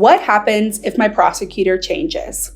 What happens if my prosecutor changes?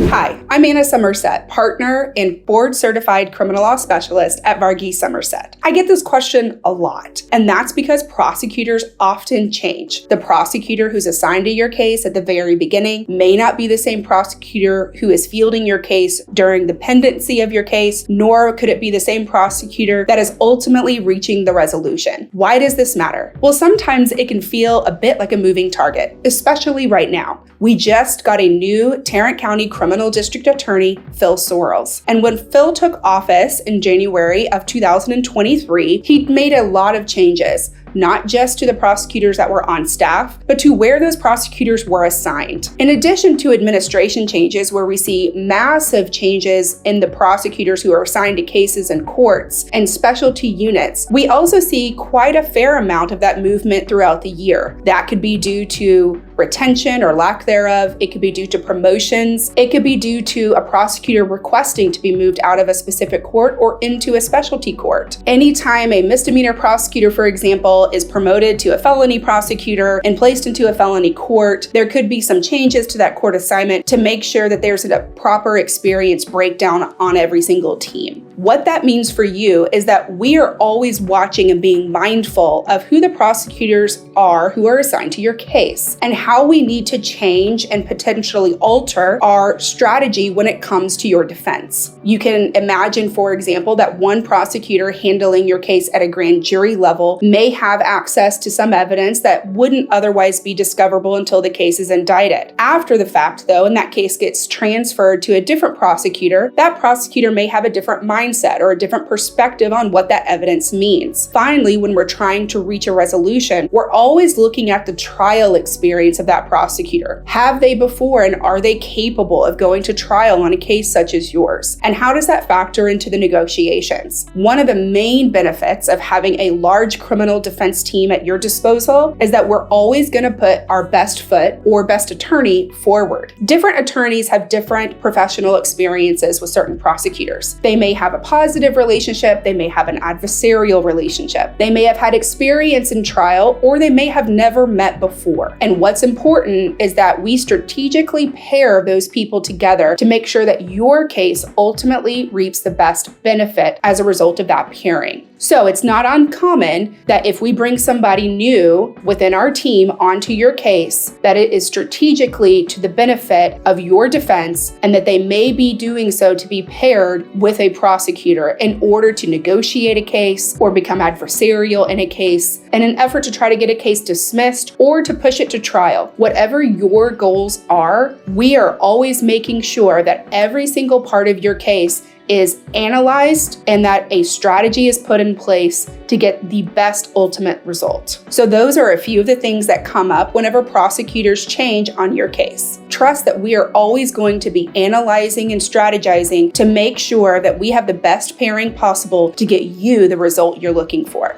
Hi, I'm Anna Summersett, partner and board-certified criminal law specialist at Varghese Summersett. I get this question a lot, and that's because prosecutors often change. The prosecutor who's assigned to your case at the very beginning may not be the same prosecutor who is fielding your case during the pendency of your case, nor could it be the same prosecutor that is ultimately reaching the resolution. Why does this matter? Well, sometimes it can feel a bit like a moving target, especially right now. We just got a new Tarrant County Criminal District Attorney, Phil Sorrells. And when Phil took office in January of 2023, he made a lot of changes, not just to the prosecutors that were on staff, but to where those prosecutors were assigned. In addition to administration changes, where we see massive changes in the prosecutors who are assigned to cases and courts and specialty units, we also see quite a fair amount of that movement throughout the year. That could be due to retention or lack thereof. It could be due to promotions. It could be due to a prosecutor requesting to be moved out of a specific court or into a specialty court. Anytime a misdemeanor prosecutor, for example, is promoted to a felony prosecutor and placed into a felony court, there could be some changes to that court assignment to make sure that there's a proper experience breakdown on every single team. What that means for you is that we are always watching and being mindful of who the prosecutors are who are assigned to your case and how we need to change and potentially alter our strategy when it comes to your defense. You can imagine, for example, that one prosecutor handling your case at a grand jury level may have access to some evidence that wouldn't otherwise be discoverable until the case is indicted. After the fact, though, and that case gets transferred to a different prosecutor, that prosecutor may have a different mindset or a different perspective on what that evidence means. Finally, when we're trying to reach a resolution, we're always looking at the trial experience of that prosecutor. Have they before, and are they capable of going to trial on a case such as yours? And how does that factor into the negotiations? One of the main benefits of having a large criminal defense team at your disposal is that we're always going to put our best foot or best attorney forward. Different attorneys have different professional experiences with certain prosecutors. They may have a positive relationship, they may have an adversarial relationship, they may have had experience in trial, or they may have never met before. And what's important is that we strategically pair those people together to make sure that your case ultimately reaps the best benefit as a result of that pairing. So it's not uncommon that if we bring somebody new within our team onto your case, that it is strategically to the benefit of your defense and that they may be doing so to be paired with a prosecutor in order to negotiate a case or become adversarial in a case in an effort to try to get a case dismissed or to push it to trial. Whatever your goals are, we are always making sure that every single part of your case is analyzed and that a strategy is put in place to get the best ultimate result. So those are a few of the things that come up whenever prosecutors change on your case. Trust that we are always going to be analyzing and strategizing to make sure that we have the best pairing possible to get you the result you're looking for.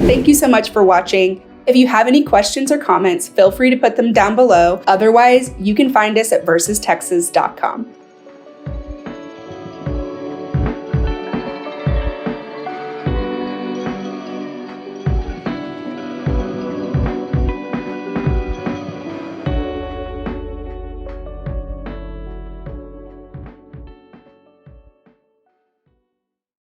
Thank you so much for watching. If you have any questions or comments, feel free to put them down below. Otherwise, you can find us at versestexas.com.